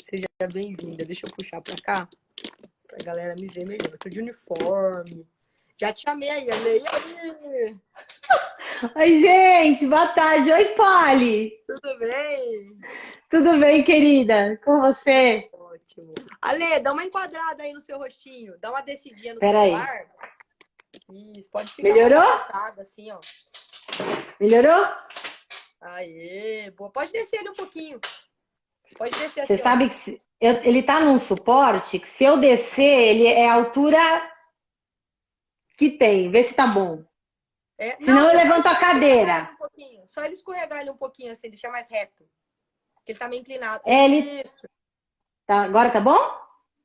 Seja bem-vinda. Deixa eu puxar pra cá, pra galera me ver melhor. Eu tô de uniforme. Já te chamei aí, Ale. E aí? Oi, gente, boa tarde. Oi, Polly. Tudo bem? Tudo bem, querida? Com você? Ótimo. Ale, dá uma enquadrada aí no seu rostinho. Dá uma descidinha no Peraí. celular. Isso, pode ficar mais Melhorou? afastada, assim, ó. Melhorou? Aê, boa. Pode descer ele um pouquinho. Pode descer Você assim, ó. sabe que ele tá num suporte que se eu descer, ele é a altura que tem. Vê se tá bom. É, não, Senão eu é só levanto a escorregar cadeira. ele um pouquinho. Só ele escorregar ele um pouquinho, assim, deixar mais reto. Porque ele tá meio inclinado. É, ele Isso. tá, agora tá bom?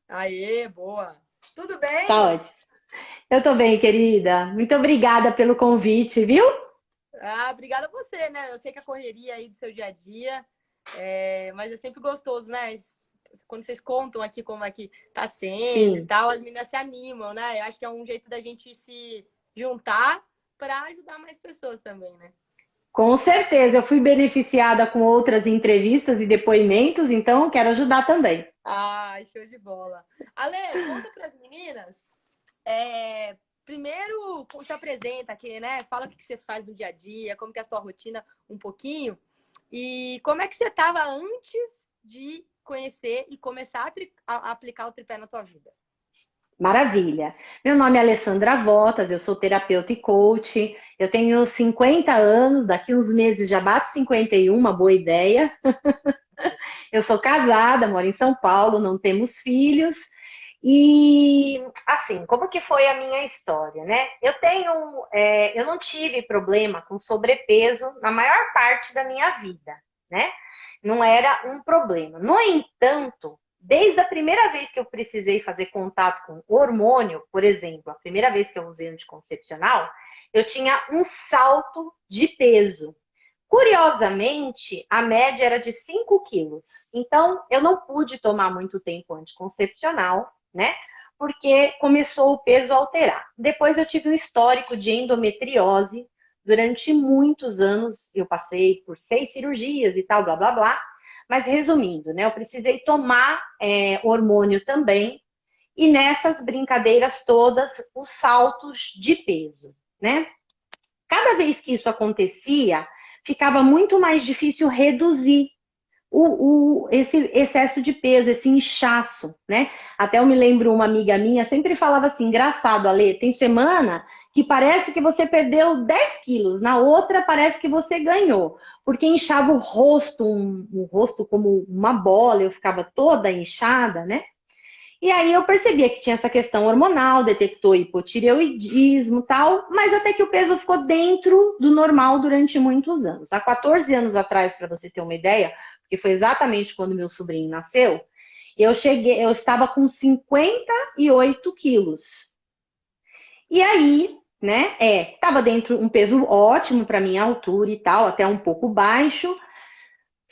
Aê, boa. Tudo Tá bem? ótimo. Eu tô bem, querida. Muito obrigada pelo convite, viu? Ah, obrigada a você, né? Eu sei que a correria aí do seu dia a dia, mas é sempre gostoso, né? Quando vocês contam aqui como é que tá sendo e Sim. tal, as meninas se animam, né? Eu acho que é um jeito da gente se juntar para ajudar mais pessoas também, né? Com certeza, eu fui beneficiada com outras entrevistas e depoimentos, então quero ajudar também. Ai, show de bola. Ale, conta para as meninas. Primeiro, se apresenta aqui, né? Fala o que você faz no dia a dia, como que é a sua rotina um pouquinho. E como é que você estava antes de conhecer e começar a aplicar o tripé na tua vida? Maravilha. Meu nome é Alessandra Votas, eu sou terapeuta e coach. Eu tenho 50 anos, daqui uns meses já bato 51, uma boa ideia. Eu sou casada, moro em São Paulo, não temos filhos. E assim, como que foi a minha história, né? Eu não tive problema com sobrepeso na maior parte da minha vida, né? Não era um problema. No entanto, desde a primeira vez que eu precisei fazer contato com hormônio, por exemplo, a primeira vez que eu usei anticoncepcional, eu tinha um salto de peso. Curiosamente, a média era de 5 quilos. Então, eu não pude tomar muito tempo anticoncepcional, né? Porque começou o peso a alterar. Depois eu tive um histórico de endometriose. Durante muitos anos, eu passei por 6 cirurgias e tal, blá, blá, blá. Mas resumindo, né? Eu precisei tomar hormônio também. E nessas brincadeiras todas, os saltos de peso, né? Cada vez que isso acontecia, ficava muito mais difícil reduzir esse excesso de peso, esse inchaço, né? Até eu me lembro, uma amiga minha sempre falava assim, engraçado, Ale, tem semana que parece que você perdeu 10 quilos, na outra parece que você ganhou, porque inchava o rosto, um rosto como uma bola, eu ficava toda inchada, né? E aí eu percebia que tinha essa questão hormonal, detectou hipotireoidismo e tal, mas até que o peso ficou dentro do normal durante muitos anos. Há 14 anos atrás, para você ter uma ideia, porque foi exatamente quando meu sobrinho nasceu, eu estava com 58 quilos. E aí, né, estava dentro um peso ótimo para minha altura e tal, até um pouco baixo,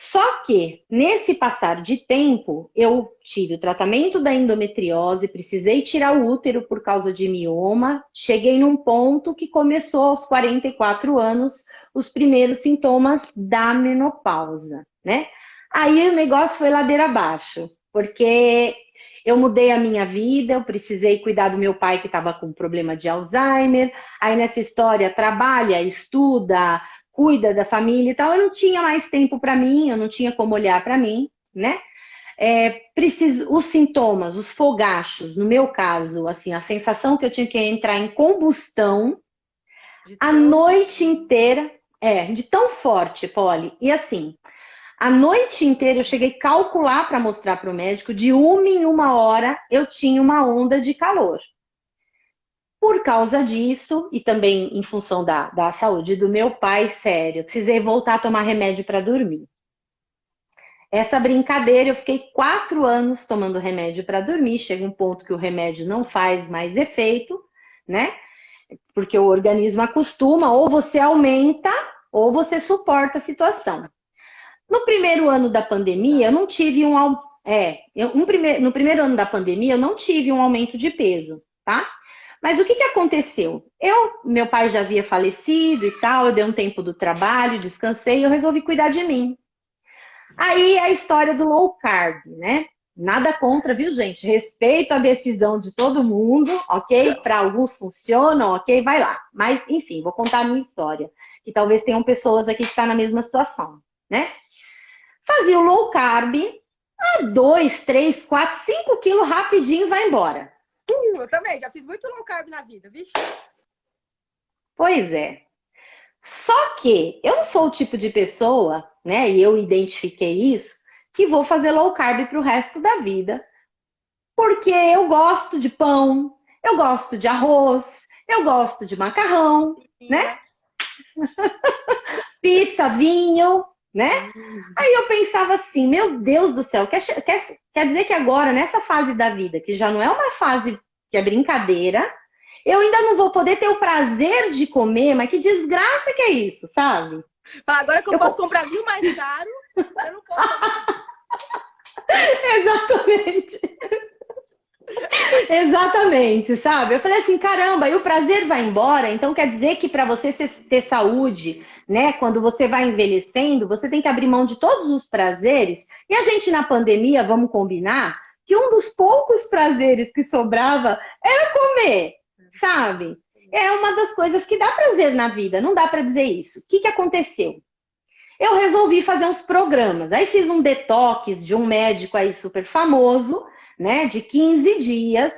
só que, nesse passar de tempo, eu tive o tratamento da endometriose, precisei tirar o útero por causa de mioma, cheguei num ponto que começou aos 44 anos os primeiros sintomas da menopausa, né? Aí o negócio foi ladeira abaixo, porque eu mudei a minha vida, eu precisei cuidar do meu pai que estava com problema de Alzheimer, aí nessa história trabalha, estuda, cuida da família e tal, eu não tinha mais tempo para mim, eu não tinha como olhar para mim, né? Os sintomas, os fogachos, no meu caso, assim, a sensação que eu tinha que entrar em combustão De a tanto noite que. inteira, de tão forte, Polly. E assim, a noite inteira eu cheguei a calcular para mostrar para o médico, de 1 em 1 hora eu tinha uma onda de calor. Por causa disso, e também em função da saúde do meu pai, sério, eu precisei voltar a tomar remédio para dormir. Essa brincadeira, eu fiquei 4 anos tomando remédio para dormir. Chega um ponto que o remédio não faz mais efeito, né? Porque o organismo acostuma, ou você aumenta, ou você suporta a situação. No primeiro ano da pandemia, eu Exato. não tive no primeiro ano da pandemia, eu não tive um aumento de peso, tá? Mas o que aconteceu? Meu pai já havia falecido e tal, eu dei um tempo do trabalho, descansei e eu resolvi cuidar de mim. Aí é a história do low carb, né? Nada contra, viu, gente? Respeito a decisão de todo mundo, ok? Para alguns funcionam, ok? Vai lá. Mas, enfim, vou contar a minha história. Que talvez tenham pessoas aqui que estão na mesma situação, né? Fazia o low carb, 2, 3, 4, 5 quilos rapidinho vai embora. Eu também, já fiz muito low carb na vida, vixe. Pois é. Só que eu não sou o tipo de pessoa, né? E eu identifiquei isso, que vou fazer low carb para o resto da vida. Porque eu gosto de pão, eu gosto de arroz, eu gosto de macarrão, né? Pizza, vinho, né? Aí eu pensava assim, meu Deus do céu, quer dizer que agora, nessa fase da vida, que já não é uma fase que é brincadeira, eu ainda não vou poder ter o prazer de comer, mas que desgraça que é isso, sabe? Agora que eu posso comprar vinho mais caro, eu não posso fazer. Exatamente. Exatamente, sabe? Eu falei assim, caramba, e o prazer vai embora, então quer dizer que para você ter saúde, né, quando você vai envelhecendo, você tem que abrir mão de todos os prazeres. E a gente na pandemia, vamos combinar, que um dos poucos prazeres que sobrava era comer, sabe? É uma das coisas que dá prazer na vida, não dá para dizer isso. O que aconteceu? Eu resolvi fazer uns programas. Aí fiz um detox de um médico aí super famoso, né, de 15 dias.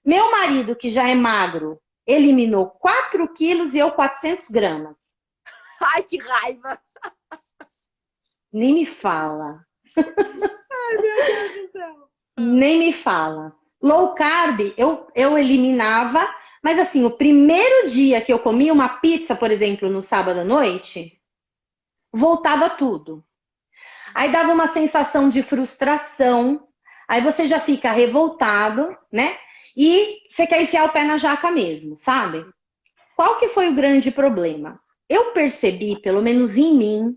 Meu marido, que já é magro, eliminou 4 quilos e eu 400 gramas. Ai, que raiva! Nem me fala. Ai, meu Deus do céu! Nem me fala. Low carb, eu eliminava, mas assim, o primeiro dia que eu comi uma pizza, por exemplo, no sábado à noite, voltava tudo. Aí dava uma sensação de frustração, aí você já fica revoltado, né? E você quer enfiar o pé na jaca mesmo, sabe? Qual que foi o grande problema? Eu percebi, pelo menos em mim,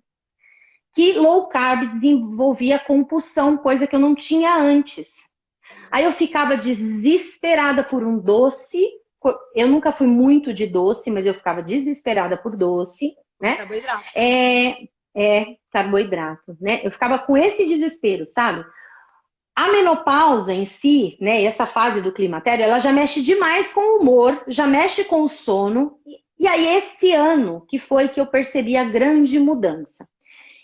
que low carb desenvolvia compulsão, coisa que eu não tinha antes. Aí eu ficava desesperada por um doce. Eu nunca fui muito de doce, mas eu ficava desesperada por doce, né? Carboidrato. Carboidrato, né? Eu ficava com esse desespero, sabe? A menopausa em si, né, essa fase do climatério, ela já mexe demais com o humor, já mexe com o sono. E aí esse ano que foi que eu percebi a grande mudança.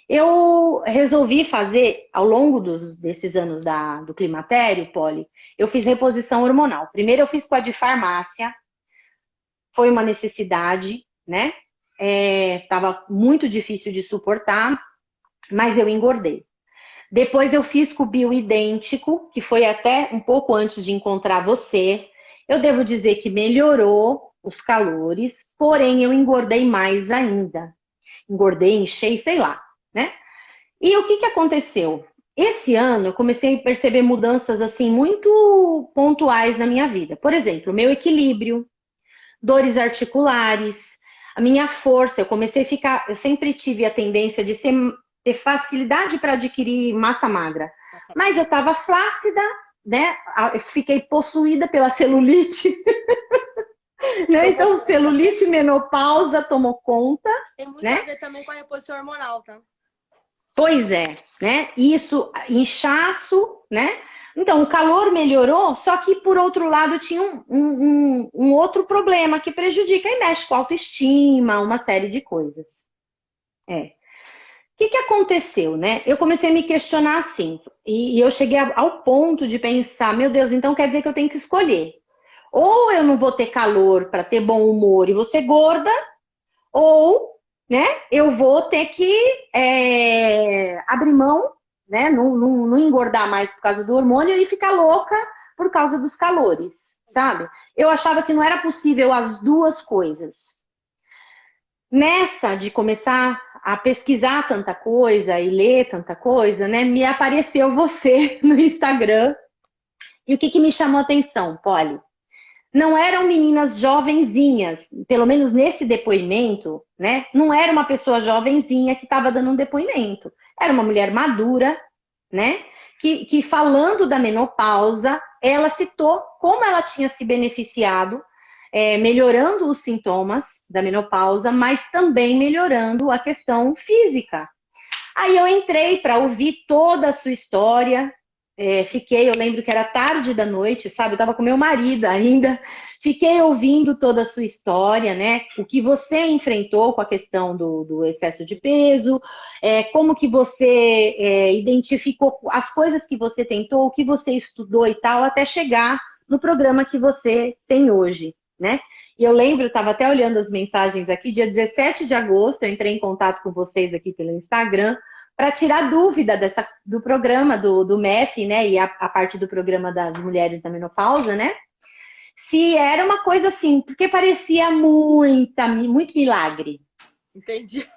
Eu resolvi fazer, ao longo desses anos do climatério, Polly, eu fiz reposição hormonal. Primeiro eu fiz com a de farmácia, foi uma necessidade, né? Tava muito difícil de suportar, mas eu engordei. Depois eu fiz com o bioidêntico, que foi até um pouco antes de encontrar você. Eu devo dizer que melhorou os calores, porém eu engordei mais ainda. Engordei, enchei, sei lá, né? E o que aconteceu? Esse ano eu comecei a perceber mudanças assim muito pontuais na minha vida. Por exemplo, meu equilíbrio, dores articulares, a minha força. Eu comecei a ficar. Eu sempre tive a tendência de ter facilidade para adquirir massa magra. Mas eu estava flácida, né? Eu fiquei possuída pela celulite. Né? Então, celulite, menopausa tomou conta. Tem muito né? a ver também com a reposição hormonal, tá? Pois é, né? Isso, inchaço, né? Então, o calor melhorou, só que, por outro lado, tinha um outro problema que prejudica e mexe com a autoestima, uma série de coisas. O que aconteceu, né? Eu comecei a me questionar assim, e eu cheguei ao ponto de pensar, meu Deus, então quer dizer que eu tenho que escolher. Ou eu não vou ter calor para ter bom humor e vou ser gorda, ou, né, eu vou ter que abrir mão, né, não engordar mais por causa do hormônio e ficar louca por causa dos calores, sabe? Eu achava que não era possível as duas coisas. Nessa de começar a pesquisar tanta coisa e ler tanta coisa, né, me apareceu você no Instagram. E o que me chamou a atenção, Polly? Não eram meninas jovenzinhas, pelo menos nesse depoimento, né? Não era uma pessoa jovenzinha que estava dando um depoimento. Era uma mulher madura, né? Que falando da menopausa, ela citou como ela tinha se beneficiado, melhorando os sintomas da menopausa, mas também melhorando a questão física. Aí eu entrei para ouvir toda a sua história, fiquei, eu lembro que era tarde da noite, sabe? Eu estava com meu marido ainda. Fiquei ouvindo toda a sua história, né? O que você enfrentou com a questão do excesso de peso, como que você identificou as coisas que você tentou, o que você estudou e tal, até chegar no programa que você tem hoje, né? E eu lembro, estava até olhando as mensagens aqui, dia 17 de agosto, eu entrei em contato com vocês aqui pelo Instagram, para tirar dúvida do programa do MEF, né? E a parte do programa das mulheres da menopausa, né? Se era uma coisa assim, porque parecia muito milagre. Entendi.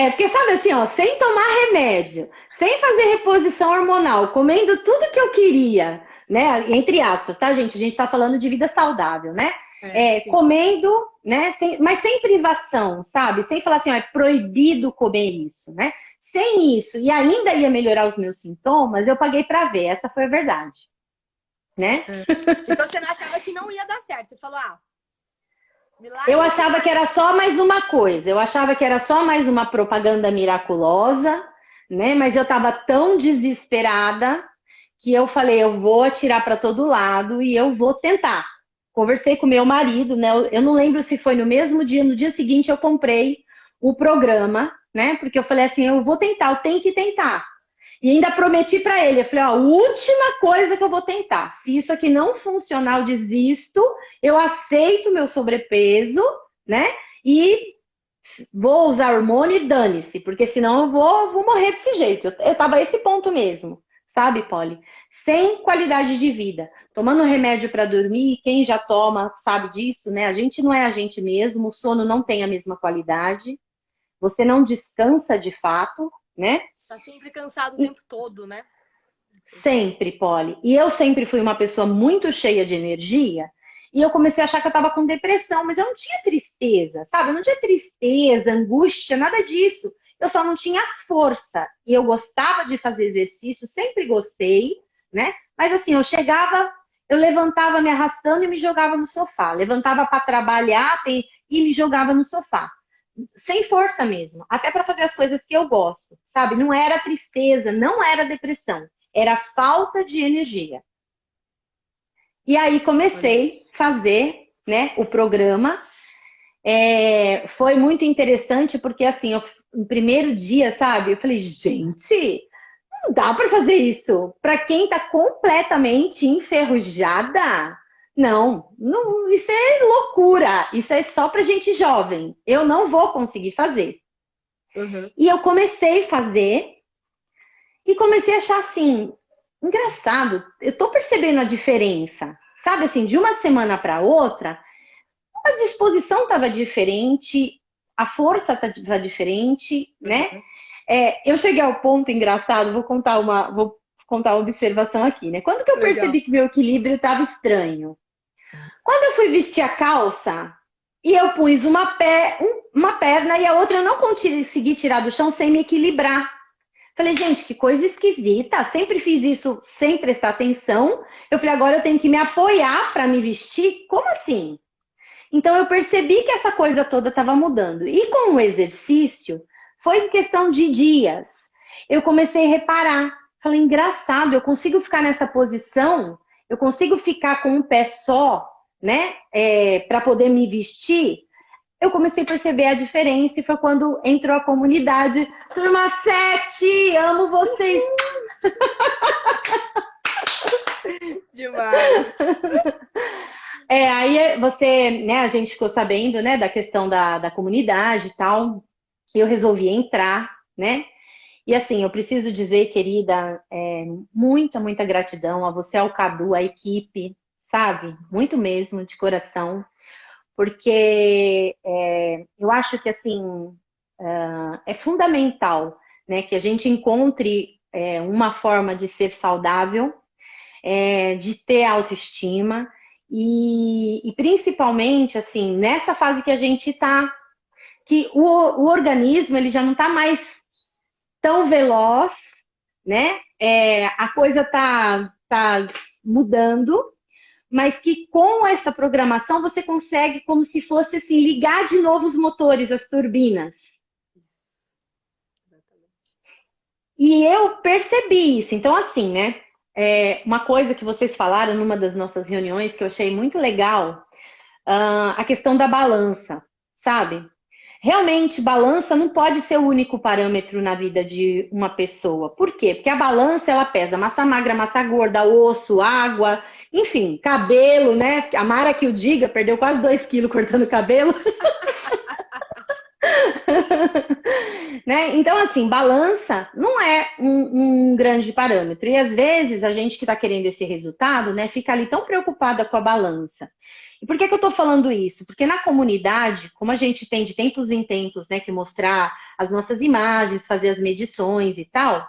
Porque sabe assim, ó, sem tomar remédio, sem fazer reposição hormonal, comendo tudo que eu queria, né? Entre aspas, tá, gente? A gente tá falando de vida saudável, né? Comendo, né? Mas sem privação, sabe? Sem falar assim, ó, é proibido comer isso, né? Sem isso, e ainda ia melhorar os meus sintomas, eu paguei para ver. Essa foi a verdade, né? Então você não achava que não ia dar certo? Você falou, milagre. Eu achava que era só mais uma coisa. Eu achava que era só mais uma propaganda miraculosa, né? Mas eu tava tão desesperada que eu falei, eu vou atirar para todo lado e eu vou tentar. Conversei com meu marido, né? Eu não lembro se foi no mesmo dia, no dia seguinte eu comprei o programa, né? Porque eu falei assim, eu vou tentar, eu tenho que tentar. E ainda prometi para ele, eu falei, ó, última coisa que eu vou tentar. Se isso aqui não funcionar, eu desisto, eu aceito meu sobrepeso, né? E vou usar hormônio e dane-se, porque senão eu vou morrer desse jeito. Eu tava a esse ponto mesmo, sabe, Polly? Sem qualidade de vida. Tomando remédio para dormir, quem já toma sabe disso, né? A gente não é a gente mesmo, o sono não tem a mesma qualidade, você não descansa de fato, né? Tá sempre cansado o tempo todo, né? Sempre, Polly. E eu sempre fui uma pessoa muito cheia de energia. E eu comecei a achar que eu estava com depressão, mas eu não tinha tristeza, sabe? Eu não tinha tristeza, angústia, nada disso. Eu só não tinha força. E eu gostava de fazer exercício, sempre gostei, né? Mas assim, eu chegava, eu levantava me arrastando e me jogava no sofá. Levantava para trabalhar e me jogava no sofá. Sem força mesmo, até para fazer as coisas que eu gosto, sabe? Não era tristeza, não era depressão, era falta de energia. E aí comecei a fazer, né, o programa. Foi muito interessante porque assim, no primeiro dia, sabe, eu falei, gente, não dá para fazer isso. Para quem tá completamente enferrujada, não, isso é loucura. Isso é só pra gente jovem. Eu não vou conseguir fazer. Uhum. E eu comecei a fazer e comecei a achar assim, engraçado, eu tô percebendo a diferença. Sabe assim, de uma semana para outra, a disposição estava diferente, a força estava diferente, né? Eu cheguei ao ponto engraçado, vou contar uma observação aqui, né? Quando que eu percebi que meu equilíbrio estava estranho? Quando eu fui vestir a calça e eu pus uma perna e a outra eu não consegui tirar do chão sem me equilibrar. Falei, gente, que coisa esquisita. Sempre fiz isso sem prestar atenção. Eu falei, agora eu tenho que me apoiar para me vestir? Como assim? Então eu percebi que essa coisa toda estava mudando. E com o exercício, foi em questão de dias. Eu comecei a reparar. Falei, engraçado, eu consigo ficar nessa posição, eu consigo ficar com um pé só, né? Para poder me vestir. Eu comecei a perceber a diferença e foi quando entrou a comunidade. Turma 7, amo vocês. Demais. Aí você, né, a gente ficou sabendo, né, da questão da comunidade e tal. Eu resolvi entrar, né? E assim, eu preciso dizer, querida, muita gratidão a você, ao Cadu, à equipe, sabe? Muito mesmo, de coração. Porque eu acho que, assim, é fundamental, né, que a gente encontre uma forma de ser saudável, de ter autoestima e principalmente, assim, nessa fase que a gente está, que o organismo ele já não está mais tão veloz, né? A coisa tá mudando, mas que com essa programação você consegue, como se fosse assim, ligar de novo os motores, as turbinas. E eu percebi isso. Então, assim, né? Uma coisa que vocês falaram numa das nossas reuniões que eu achei muito legal, a questão da balança, sabe? Realmente, balança não pode ser o único parâmetro na vida de uma pessoa. Por quê? Porque a balança, ela pesa massa magra, massa gorda, osso, água, enfim, cabelo, né? A Mara que o diga, perdeu quase 2 quilos cortando cabelo. Né? Então, assim, balança não é um grande parâmetro. E às vezes a gente que está querendo esse resultado, né, fica ali tão preocupada com a balança. E por que eu estou falando isso? Porque na comunidade, como a gente tem de tempos em tempos, né, que mostrar as nossas imagens, fazer as medições e tal,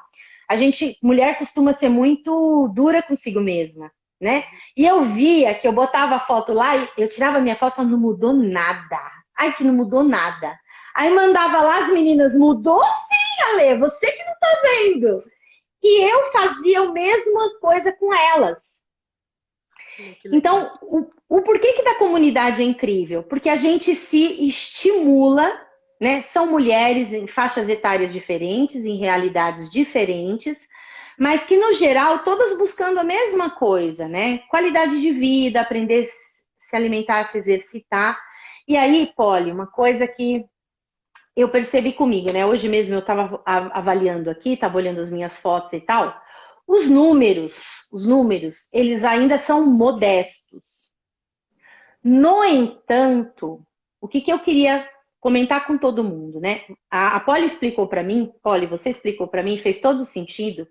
a gente, mulher costuma ser muito dura consigo mesma, né? E eu via que eu botava a foto lá e eu tirava minha foto e falava, não mudou nada. Ai, que não mudou nada. Aí mandava lá as meninas, mudou sim, Ale, você que não tá vendo. E eu fazia a mesma coisa com elas. Então, o porquê que da comunidade é incrível? Porque a gente se estimula, né? São mulheres em faixas etárias diferentes, em realidades diferentes, mas que, no geral, todas buscando a mesma coisa, né? Qualidade de vida, aprender a se alimentar, se exercitar. E aí, Polly, uma coisa que eu percebi comigo, né? Hoje mesmo eu estava avaliando aqui, estava olhando as minhas fotos e tal. Os números, eles ainda são modestos. No entanto, o que eu queria comentar com todo mundo, né? A Polly explicou para mim, Polly, você explicou para mim, fez todo sentido.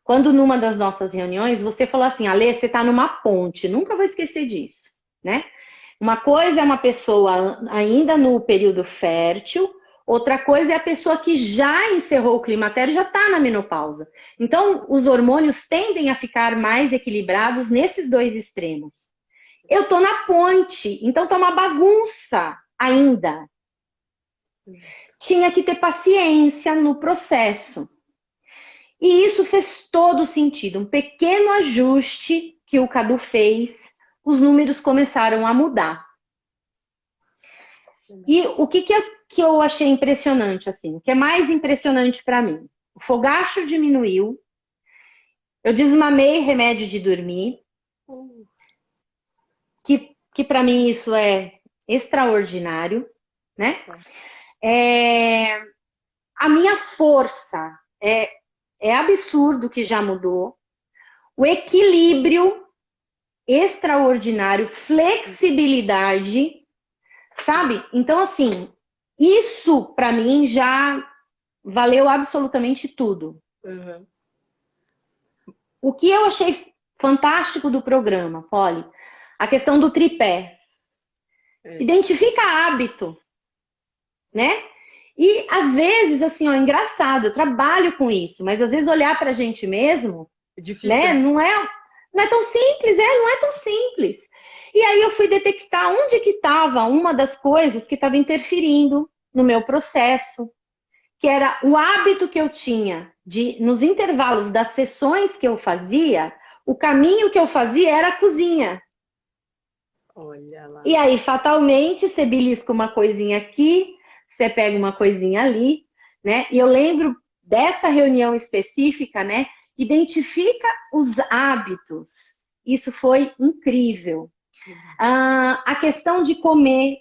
Quando numa das nossas reuniões você falou assim, Ale, você está numa ponte, nunca vou esquecer disso, né? Uma coisa é uma pessoa ainda no período fértil, outra coisa é a pessoa que já encerrou o climatério, já está na menopausa. Então, os hormônios tendem a ficar mais equilibrados nesses dois extremos. Eu estou na ponte, então está uma bagunça ainda. Tinha que ter paciência no processo. E isso fez todo sentido. Um pequeno ajuste que o Cadu fez, os números começaram a mudar. E o que eu achei impressionante, assim, o que é mais impressionante para mim? O fogacho diminuiu, eu desmamei remédio de dormir, que para mim isso é extraordinário, né? A minha força é absurdo que já mudou, o equilíbrio extraordinário, flexibilidade, sabe? Então, assim, isso para mim já valeu absolutamente tudo. Uhum. O que eu achei fantástico do programa, Polly, a questão do tripé. Identifica hábito, né? E às vezes, assim, ó, engraçado, eu trabalho com isso, mas às vezes olhar pra gente mesmo, É difícil, né? Não é tão simples, não é tão simples. E aí eu fui detectar onde que estava uma das coisas que estava interferindo no meu processo, que era o hábito que eu tinha de, nos intervalos das sessões que eu fazia, o caminho que eu fazia era a cozinha. Olha lá. E aí, fatalmente, você belisca uma coisinha aqui, você pega uma coisinha ali, né? E eu lembro dessa reunião específica, né? Identifica os hábitos. Isso foi incrível. A questão de comer,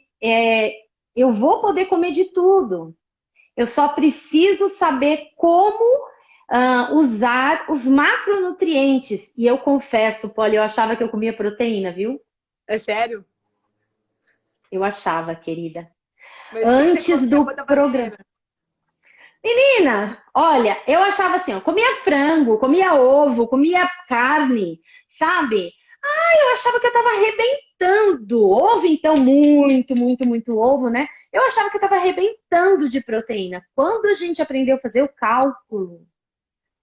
eu vou poder comer de tudo. Eu só preciso saber como usar os macronutrientes. E eu confesso, Polly, eu achava que eu comia proteína, viu? É sério? Eu achava, querida. Mas Antes do programa. Menina, olha, eu achava assim, ó, comia frango, comia ovo, comia carne, sabe? Eu achava que eu tava arrebentando. Ovo, então, muito, muito, muito ovo, né? Eu achava que eu tava arrebentando de proteína. Quando a gente aprendeu a fazer o cálculo,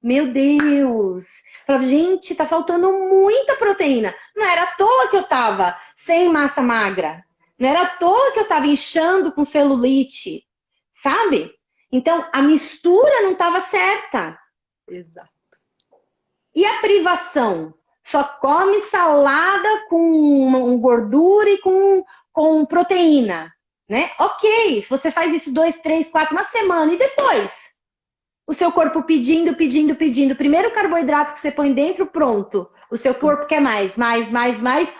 meu Deus! Eu falava, gente, tá faltando muita proteína. Não era à toa que eu tava sem massa magra. Não era à toa que eu tava inchando com celulite, sabe? Então, a mistura não estava certa. Exato. E a privação? Só come salada com gordura e com proteína, né? Ok, você faz isso 2, 3, 4, uma semana e depois? o seu corpo pedindo, pedindo, pedindo. O primeiro carboidrato que você põe dentro, pronto. O seu corpo quer mais, mais, mais, mais.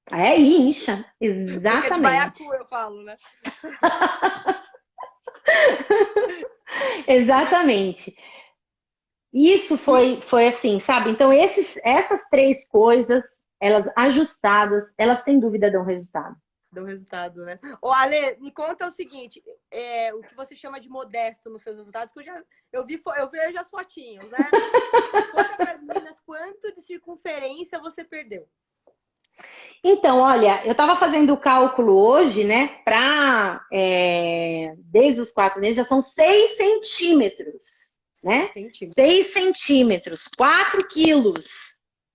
Aí incha. Fica de Exatamente. baiacu, eu falo, né? Exatamente. Isso E foi assim, sabe? Então, essas três coisas, elas ajustadas, elas sem dúvida dão resultado. deu resultado, né? Ô, Ale, me conta o seguinte, o que você chama de modesto nos seus resultados, que eu vejo as fotinhos, né? Conta para as meninas quanto de circunferência você perdeu. Então, olha, eu estava fazendo o cálculo hoje, né? Desde os 4 meses já são 6 centímetros, né? 6 centímetros. 6 centímetros, 4 quilos.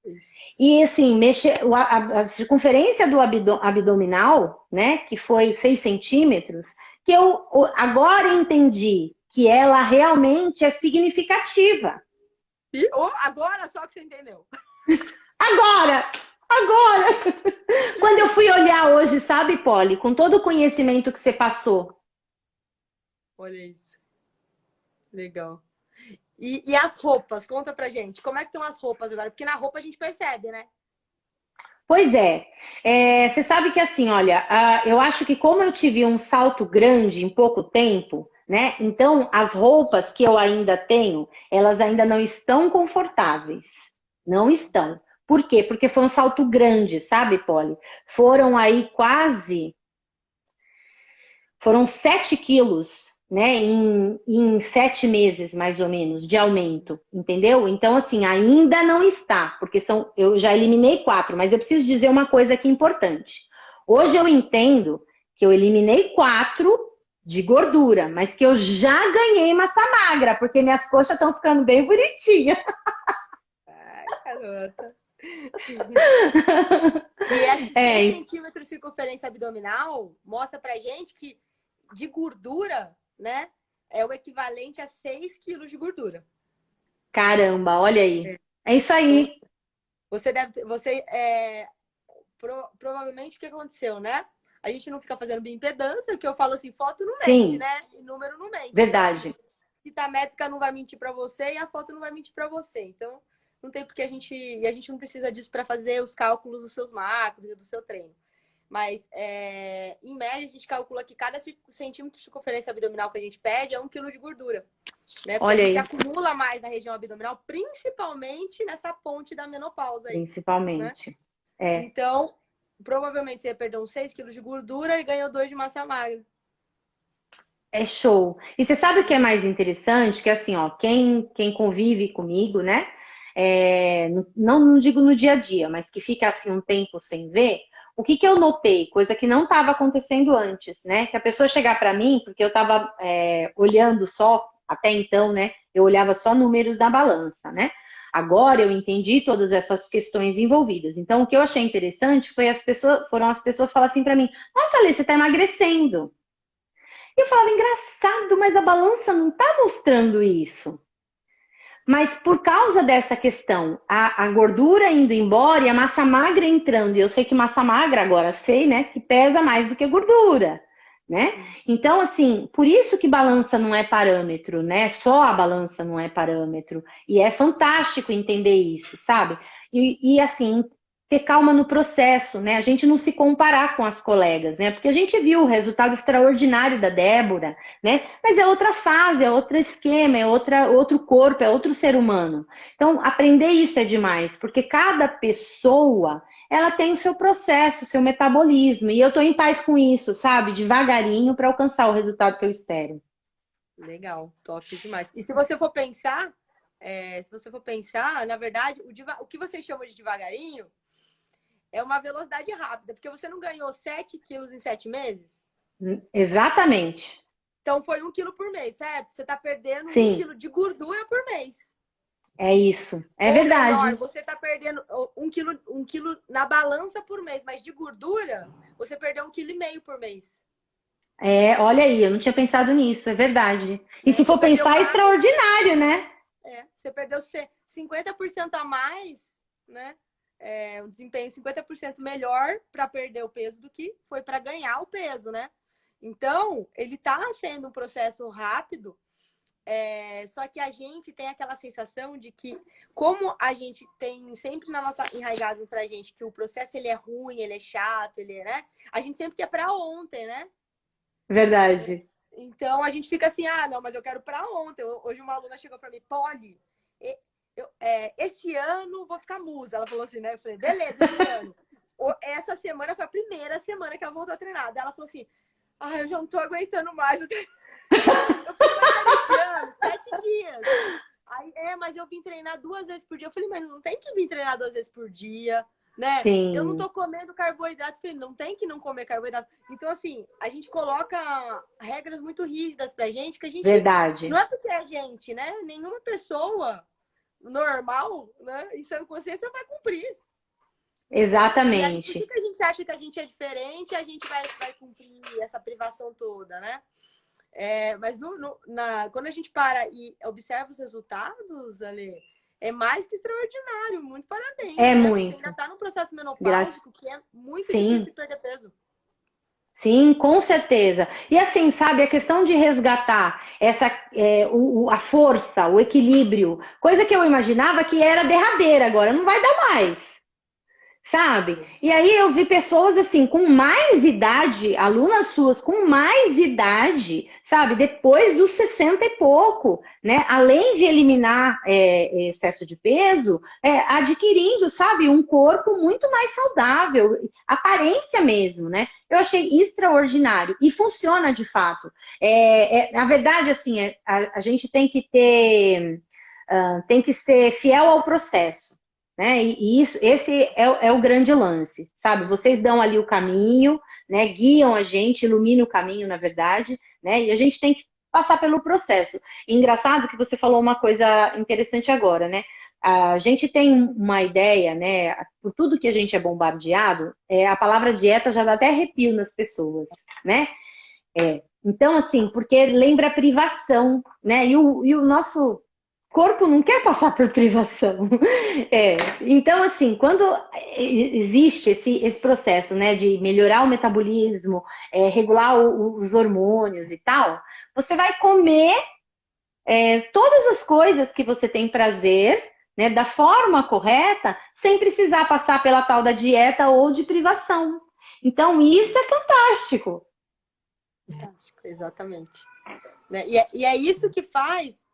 Isso. E assim, a circunferência do abdominal, né? Que foi 6 centímetros, que eu agora entendi que ela realmente é significativa. E agora só que você entendeu. Agora! Agora! Quando eu fui olhar hoje, sabe, Polly, com todo o conhecimento que você passou. Olha isso. Legal. E as roupas? Conta pra gente. Como é que estão as roupas agora? Porque na roupa a gente percebe, né? Pois você sabe que assim, olha, eu acho que como eu tive um salto grande em pouco tempo, né? Então as roupas que eu ainda tenho, elas ainda não estão confortáveis. Não estão. Por quê? Porque foi um salto grande, sabe, Polly? Foram aí foram 7 quilos, né, em 7 meses, mais ou menos, de aumento, entendeu? Então, assim, ainda não está, porque eu já eliminei 4, mas eu preciso dizer uma coisa aqui importante. Hoje eu entendo que eu eliminei 4 de gordura, mas que eu já ganhei massa magra, porque minhas coxas estão ficando bem bonitinhas. Ai, garota. E esses 6 centímetros de circunferência abdominal mostra pra gente que de gordura, né, é o equivalente a 6 quilos de gordura. Caramba, olha aí. É isso aí. Provavelmente o que aconteceu, né? A gente não fica fazendo bioimpedância, que eu falo assim, foto não mente, Sim, né? E número não mente. verdade. Então, assim, a métrica não vai mentir para você e a foto não vai mentir para você. Então, não tem porque a gente não precisa disso para fazer os cálculos dos seus macros e do seu treino. Mas, em média, a gente calcula que cada centímetro de circunferência abdominal que a gente perde é 1 quilo de gordura. Né? Porque Olha a gente aí. acumula mais na região abdominal, principalmente nessa ponte da menopausa aí. Principalmente. Né? Então, provavelmente você perdeu uns 6 quilos de gordura e ganhou 2 de massa magra. É show. E você sabe o que é mais interessante? Que assim, ó, quem convive comigo, né? Não digo no dia a dia, mas que fica assim um tempo sem ver, o que eu notei? Coisa que não estava acontecendo antes, né? Que a pessoa chegar para mim, porque eu estava olhando só, até então, né? Eu olhava só números da balança, né? Agora eu entendi todas essas questões envolvidas. Então, o que eu achei interessante foram as pessoas falarem assim para mim: Nossa, Alê, você está emagrecendo. E eu falava, engraçado, mas a balança não está mostrando isso. Mas por causa dessa questão, a gordura indo embora e a massa magra entrando, e eu sei que massa magra agora sei, né, que pesa mais do que gordura, né? Então, assim, por isso que balança não é parâmetro, né? Só a balança não é parâmetro. E é fantástico entender isso, sabe? E assim, ter calma no processo, né? A gente não se comparar com as colegas, né? Porque a gente viu o resultado extraordinário da Débora, né? Mas é outra fase, é outro esquema, é outro corpo, é outro ser humano. Então, aprender isso é demais, porque cada pessoa, ela tem o seu processo, o seu metabolismo, e eu tô em paz com isso, sabe? Devagarinho para alcançar o resultado que eu espero. Legal, top demais. E se você for pensar, na verdade, o que você chama de devagarinho é uma velocidade rápida, porque você não ganhou 7 quilos em 7 meses? Exatamente. Então foi 1 quilo por mês, certo? Você está perdendo Sim. 1 quilo de gordura por mês. É isso, é Ou verdade. melhor, você está perdendo 1 quilo na balança por mês, mas de gordura, você perdeu 1,5 kg por mês. Olha aí, eu não tinha pensado nisso, é verdade. E se for pensar, é extraordinário, né? Você perdeu 50% a mais, né? Um desempenho 50% melhor para perder o peso do que foi para ganhar o peso, né? Então, ele está sendo um processo rápido Só que a gente tem aquela sensação de que, como a gente tem sempre na nossa enraizado pra gente que o processo ele é ruim, ele é chato, ele é, né? A gente sempre quer pra ontem, né? Verdade. Então a gente fica assim, ah, não, mas eu quero pra ontem. Hoje uma aluna chegou pra mim, Polly, esse ano vou ficar musa. Ela falou assim, né? Eu falei, beleza, esse ano. Essa semana foi a primeira semana que ela voltou a treinar. Daí ela falou assim, ah, eu já não tô aguentando mais. Eu falei, mas tá esse ano, 7 dias. Aí, mas eu vim treinar 2 vezes por dia. Eu falei, mas não tem que vir treinar 2 vezes por dia, né? Eu não Sim, tô comendo carboidrato. Eu falei, não tem que não comer carboidrato. Então, assim, a gente coloca regras muito rígidas pra gente, que a gente... verdade. Não é porque a gente, né? Nenhuma pessoa normal, né? Em sã consciência vai cumprir. E aí, por Exatamente. que a gente acha que a gente é diferente e a gente vai cumprir essa privação toda, né? Mas quando a gente para e observa os resultados, Ale, é mais que extraordinário. Muito parabéns, É né? Você ainda muito. está no processo Gra... menopáusico, que é muito Sim, difícil perder peso. sim, com certeza. E assim, sabe, a questão de resgatar a força, o equilíbrio, coisa que eu imaginava que era derradeira agora, não vai dar mais. Sabe? E aí eu vi pessoas assim, com mais idade, alunas suas com mais idade, sabe? Depois dos 60 e pouco, né? Além de eliminar excesso de peso, adquirindo, sabe? Um corpo muito mais saudável, aparência mesmo, né? Eu achei extraordinário e funciona de fato. Na verdade, assim, a gente tem que tem que ser fiel ao processo. Né? Esse é o grande lance, sabe? Vocês dão ali o caminho, né? Guiam a gente, iluminam o caminho, na verdade, né? E a gente tem que passar pelo processo. E engraçado que você falou uma coisa interessante agora, né? A gente tem uma ideia, né? Por tudo que a gente é bombardeado, a palavra dieta já dá até arrepio nas pessoas, né? Então, assim, porque lembra privação, né? E o nosso corpo não quer passar por privação. Então, assim, quando existe esse processo, né, de melhorar o metabolismo, regular os hormônios e tal, você vai comer todas as coisas que você tem prazer, né, da forma correta, sem precisar passar pela tal da dieta ou de privação. Então, isso é fantástico. Fantástico, exatamente. Né? E é isso que faz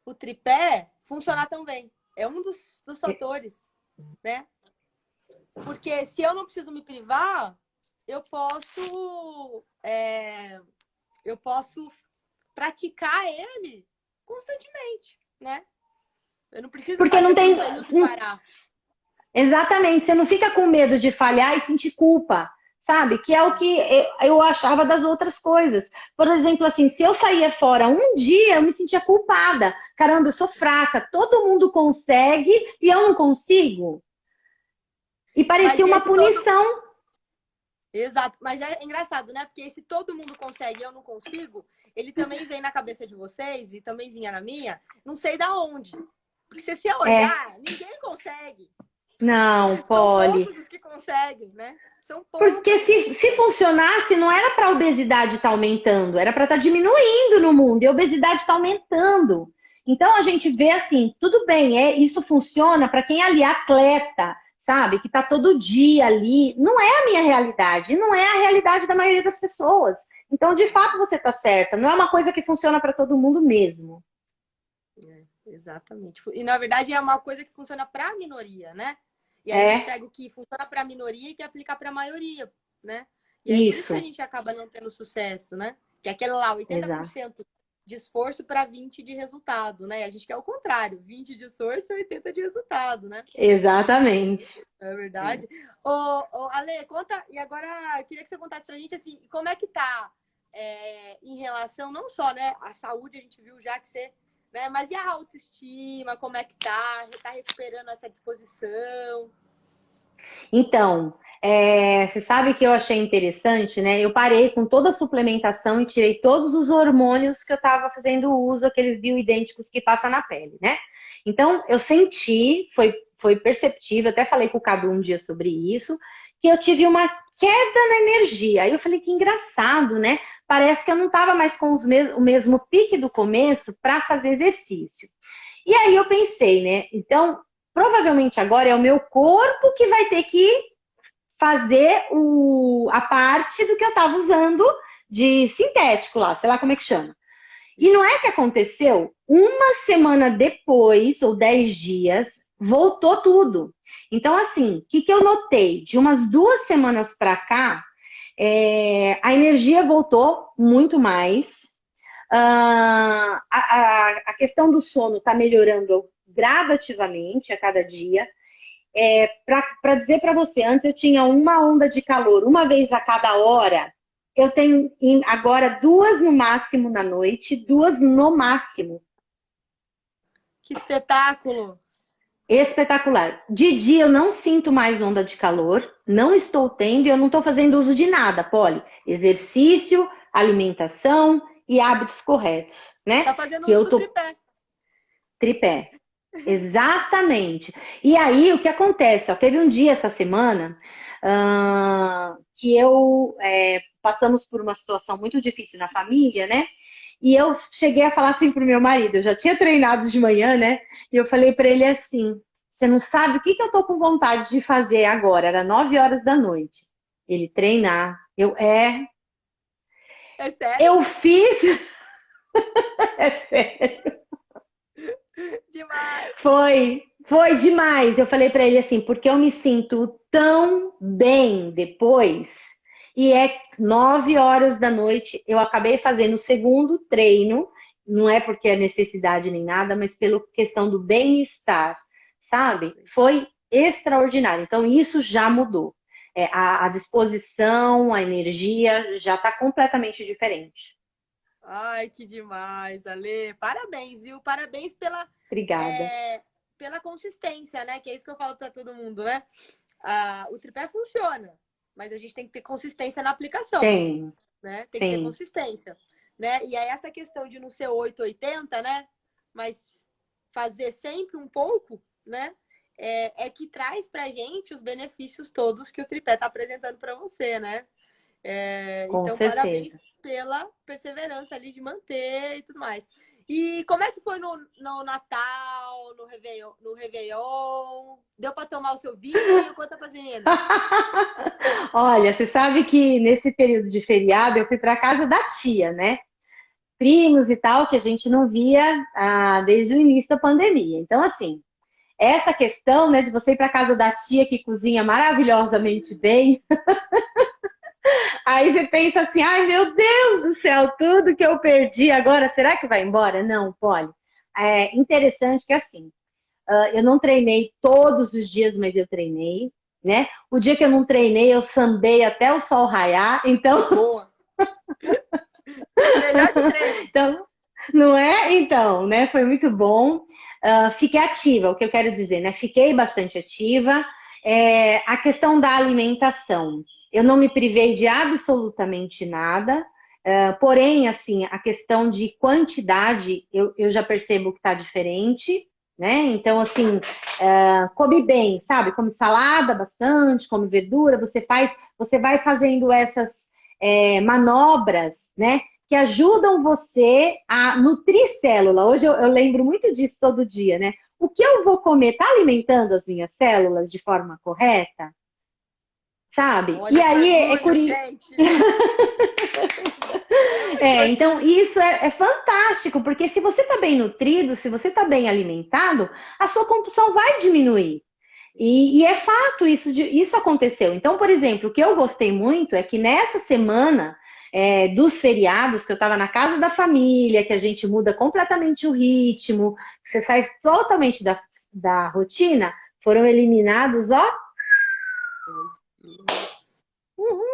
o tripé funcionar tão bem. É um dos fatores, né? Porque se eu não preciso me privar, eu posso praticar ele constantemente, né? Eu não preciso Porque não fazer por um tem. período e parar. Exatamente, você não fica com medo de falhar e sentir culpa, sabe? Que é o que eu achava das outras coisas. Por exemplo, assim, se eu saía fora um dia, eu me sentia culpada. Caramba, eu sou fraca, todo mundo consegue e eu não consigo. E Mas parecia uma esse todo. punição. Exato. Mas é engraçado, né? Porque se todo mundo consegue e eu não consigo, ele também vem na cabeça de vocês e também vinha na minha, não sei da onde. Porque se você É, olhar, ninguém consegue. não, São Polly. poucos os que conseguem, né? São Porque poucos. se funcionasse, não era para a obesidade estar aumentando, era para estar diminuindo no mundo, e a obesidade está aumentando. Então a gente vê assim, tudo bem, isso funciona para quem é ali atleta, sabe, que está todo dia ali. Não é a minha realidade, não é a realidade da maioria das pessoas. Então, de fato, você está certa. Não é uma coisa que funciona para todo mundo mesmo. Exatamente. E na verdade é uma coisa que funciona para a minoria, né? E aí eles É pegam o que funciona para a minoria e quer aplicar para a maioria, né? E aí por isso que a isso, gente acaba não tendo sucesso, né? Que é aquele lá, exato. 80% de esforço para 20 de resultado, né? E a gente quer o contrário, 20 de esforço e 80 de resultado, né? Exatamente. É verdade. Ale, conta, e agora eu queria que você contasse pra gente assim, como é que tá em relação, não só, né, a saúde, a gente viu já que você, né, mas e a autoestima, como é que tá? Tá recuperando essa disposição? Então, você sabe que eu achei interessante, né? Eu parei com toda a suplementação e tirei todos os hormônios que eu estava fazendo uso, aqueles bioidênticos que passa na pele, né? Então, eu senti, foi perceptível, até falei com o Cadu um dia sobre isso, que eu tive uma queda na energia. Aí eu falei que engraçado, né? Parece que eu não estava mais com o mesmo pique do começo para fazer exercício. E aí eu pensei, né? Então, provavelmente agora é o meu corpo que vai ter que fazer a parte do que eu estava usando de sintético lá, sei lá como é que chama. E não é que aconteceu? Uma semana depois, ou 10 dias, voltou tudo. Então, assim, o que eu notei? De umas 2 semanas para cá, a energia voltou muito mais. A questão do sono está melhorando gradativamente a cada dia. Para dizer para você, antes eu tinha uma onda de calor uma vez a cada hora. Eu tenho agora 2 no máximo na noite, 2 no máximo. Que espetáculo! Espetacular. De dia eu não sinto mais onda de calor, não estou tendo e eu não estou fazendo uso de nada, Polly. Exercício, alimentação e hábitos corretos, né? Tá fazendo Que uso eu do tô tripé. tripé. Exatamente. E aí o que acontece? Ó, teve um dia essa semana que passamos por uma situação muito difícil na família, né? E eu cheguei a falar assim pro meu marido, eu já tinha treinado de manhã, né? E eu falei para ele assim: você não sabe o que eu tô com vontade de fazer agora? Era 9 horas da noite. Ele treinar. É sério? Eu fiz. É sério. Demais! Foi demais. Eu falei para ele assim, porque eu me sinto tão bem depois. E é 9 horas da noite. Eu acabei fazendo o segundo treino. Não é porque é necessidade nem nada, mas pela questão do bem-estar, sabe? Foi extraordinário. Então, isso já mudou. A disposição, a energia já está completamente diferente. Ai, que demais, Ale. Parabéns, viu? Parabéns pela, Obrigada. pela consistência, né? Que é isso que eu falo para todo mundo, né? O tripé funciona, mas a gente tem que ter consistência na aplicação, Tem, né? Tem que ter sim. consistência, né? E aí essa questão de não ser 880, né? Mas fazer sempre um pouco, né? É que traz pra gente os benefícios todos que o tripé tá apresentando para você, né? Com Então, parabéns certeza. pela perseverança ali de manter e tudo mais. E como é que foi no Natal, no Réveillon? Deu para tomar o seu vinho? Conta para as meninas. Olha, você sabe que nesse período de feriado eu fui para casa da tia, né? Primos e tal, que a gente não via desde o início da pandemia. Então, assim, essa questão, né, de você ir para casa da tia que cozinha maravilhosamente bem, aí você pensa assim, ai meu Deus do céu, tudo que eu perdi agora, será que vai embora? Não, Polly. É interessante que assim, eu não treinei todos os dias, mas eu treinei, né? O dia que eu não treinei, eu sambei até o sol raiar, então... Boa. Melhor que treino. Então, não é? Então, né? Foi muito bom. Fiquei ativa, o que eu quero dizer, né? Fiquei bastante ativa. A questão da alimentação, eu não me privei de absolutamente nada. Porém, assim, a questão de quantidade, eu já percebo que está diferente, né? Então, assim, come bem, sabe? Come salada bastante, come verdura, você vai fazendo essas manobras, né? Que ajudam você a nutrir célula. Hoje eu lembro muito disso todo dia, né? O que eu vou comer está alimentando as minhas células de forma correta? Sabe? E Olha que aí é orgulho, curioso. gente. É muito Então orgulho. isso é fantástico, porque se você está bem nutrido, se você está bem alimentado, a sua compulsão vai diminuir. E é fato, isso aconteceu. Então, por exemplo, o que eu gostei muito é que nessa semana dos feriados, que eu estava na casa da família, que a gente muda completamente o ritmo, que você sai totalmente da rotina, foram eliminados, ó,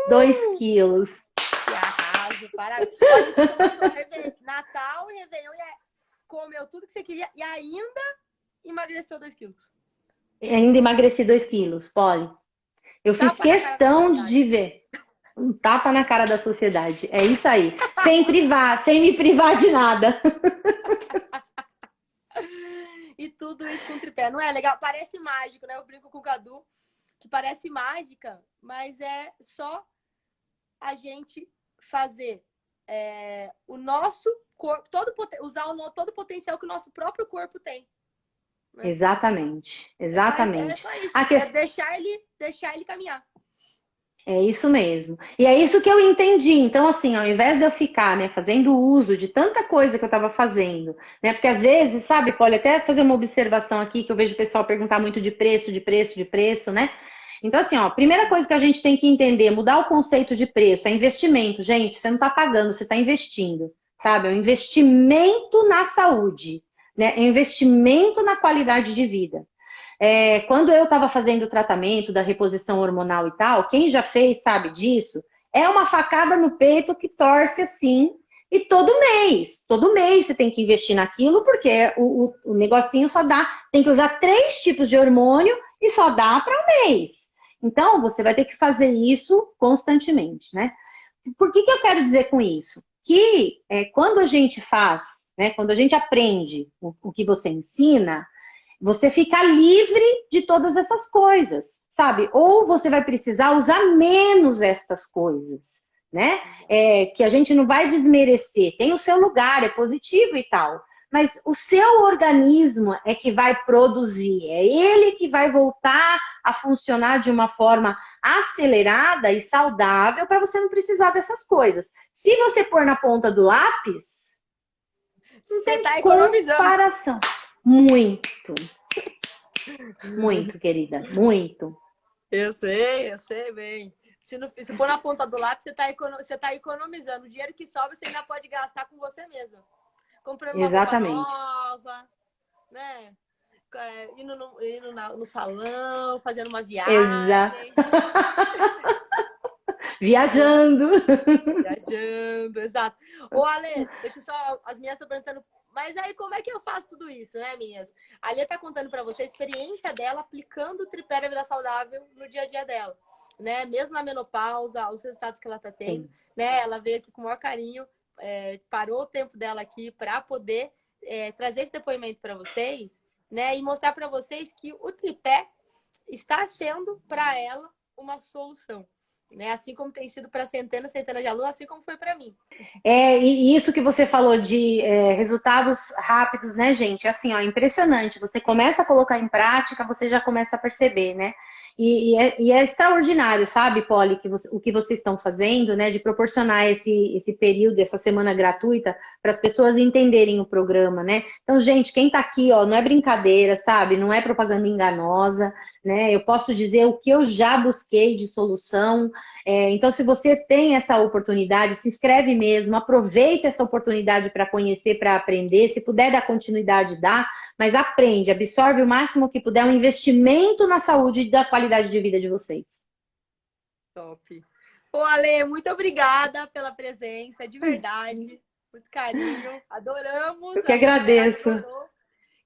2 Uhul! quilos. Que arraso, parabéns. Olha, então você passou Natal e Réveillon e comeu tudo que você queria e ainda emagreceu 2 quilos. E ainda emagreci 2 quilos, Polly. Eu fiz Tapa na cara da questão de sociedade. ver. Um tapa na cara da sociedade. É isso aí. Sem me privar de nada. E tudo isso com tripé. Não é legal? Parece mágico, né? Eu brinco com o Cadu que parece mágica, mas é só a gente fazer o nosso corpo, usar todo o potencial que o nosso próprio corpo tem. Né? Exatamente, É exatamente. só isso, A que... deixar ele caminhar. É isso mesmo. E é isso que eu entendi. Então, assim, ao invés de eu ficar, né, fazendo uso de tanta coisa que eu estava fazendo, né, porque às vezes, sabe, pode até fazer uma observação aqui, que eu vejo o pessoal perguntar muito de preço, né? Então, assim, ó, primeira coisa que a gente tem que entender, mudar o conceito de preço, é investimento, gente. Você não está pagando, você está investindo, sabe? É um investimento na saúde, né? É um investimento na qualidade de vida. Quando eu estava fazendo o tratamento da reposição hormonal e tal, quem já fez sabe disso, é uma facada no peito que torce assim, e todo mês você tem que investir naquilo, porque o negocinho só dá, tem que usar 3 tipos de hormônio e só dá para um mês. Então, você vai ter que fazer isso constantemente, né? Por que eu quero dizer com isso? Que quando a gente faz, né, quando a gente aprende o que você ensina, você fica livre de todas essas coisas, sabe? Ou você vai precisar usar menos estas coisas, né? Que a gente não vai desmerecer. Tem o seu lugar, é positivo e tal. Mas o seu organismo é que vai produzir, é ele que vai voltar a funcionar de uma forma acelerada e saudável para você não precisar dessas coisas. Se você pôr na ponta do lápis, não Você tem está economizando. comparação. Muito. Muito, querida. Muito. Eu sei bem. Se pôr na ponta do lápis, você tá economizando. O dinheiro que sobra, você ainda pode gastar com você mesmo. Comprando uma roupa Exatamente. nova, né? Indo no salão, fazendo uma Exato. viagem. Viajando. Viajando, exato. Ô, Ale, deixa só, as minhas estão perguntando, mas aí como é que eu faço tudo isso, né, minhas? A Alê tá contando para você a experiência dela aplicando o tripé da vida saudável no dia a dia dela, né? Mesmo na menopausa, os resultados que ela tá tendo, Sim. né? Ela veio aqui com o maior carinho, parou o tempo dela aqui para poder trazer esse depoimento para vocês, né? E mostrar para vocês que o tripé está sendo para ela uma solução. Né? Assim como tem sido para centenas de alunos, assim como foi para mim. E isso que você falou de resultados rápidos, né, gente? Assim, ó, impressionante. Você começa a colocar em prática, você já começa a perceber, né? E é extraordinário, sabe, Polly, o que vocês estão fazendo, né? De proporcionar esse período, essa semana gratuita, para as pessoas entenderem o programa, né? Então, gente, quem tá aqui, ó, não é brincadeira, sabe? Não é propaganda enganosa, né? Eu posso dizer o que eu já busquei de solução. Então, se você tem essa oportunidade, se inscreve mesmo, aproveita essa oportunidade para conhecer, para aprender. Se puder dar continuidade, dá, mas aprende, absorve o máximo que puder, um investimento na saúde e da qualidade de vida de vocês. Top. Pô, Ale, muito obrigada pela presença, de verdade, muito carinho, adoramos. Eu que Aí a mulherada agradeço. adorou.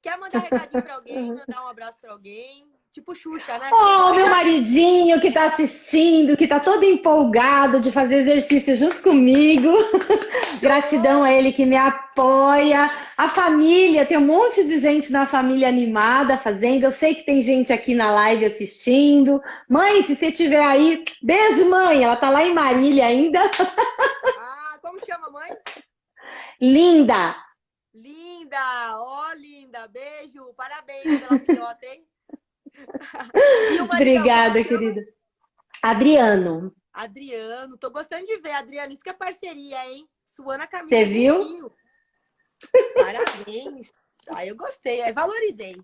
Quer mandar recadinho para alguém, mandar um abraço para alguém? Tipo Xuxa, né? Oh, meu maridinho que está assistindo, que está todo empolgado de fazer exercício junto comigo. Gratidão a ele que me apoia. A família, tem um monte de gente na família animada fazendo. Eu sei que tem gente aqui na live assistindo. Mãe, se você estiver aí, beijo, mãe. Ela tá lá em Marília ainda. Ah, como chama a mãe? Linda. Linda, ó, linda. Beijo, parabéns pela filhota, hein? E o maridão, Obrigada, querida. Adriano. Adriano, tô gostando de ver, Adriano. Isso que é parceria, hein? Suando a camisa Você viu? juntinho. Parabéns. Aí eu gostei, aí valorizei.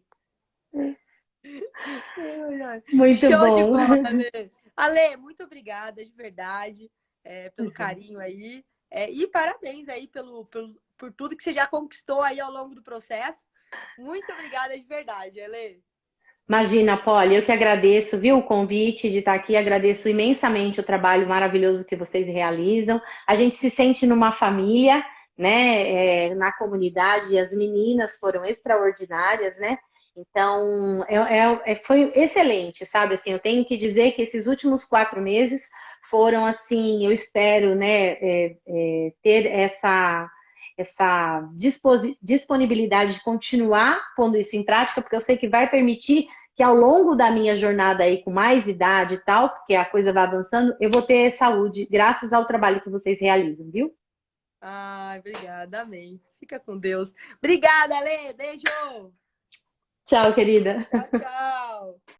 Muito Show de bom. bola, né? Ale, muito obrigada, de verdade, pelo carinho aí. E parabéns aí por tudo que você já conquistou aí ao longo do processo. Muito obrigada de verdade, Ale. Imagina, Polly, eu que agradeço, viu, o convite de estar aqui, agradeço imensamente o trabalho maravilhoso que vocês realizam. A gente se sente numa família, né, na comunidade, as meninas foram extraordinárias, né? Então, foi excelente, sabe? Assim, eu tenho que dizer que esses últimos 4 meses foram, assim, eu espero, né, ter essa disponibilidade de continuar pondo isso em prática, porque eu sei que vai permitir que ao longo da minha jornada aí com mais idade e tal, porque a coisa vai avançando, eu vou ter saúde graças ao trabalho que vocês realizam, viu? Ai, obrigada, amém. Fica com Deus. Obrigada, Lê. Beijo. Tchau, querida. Tchau, tchau.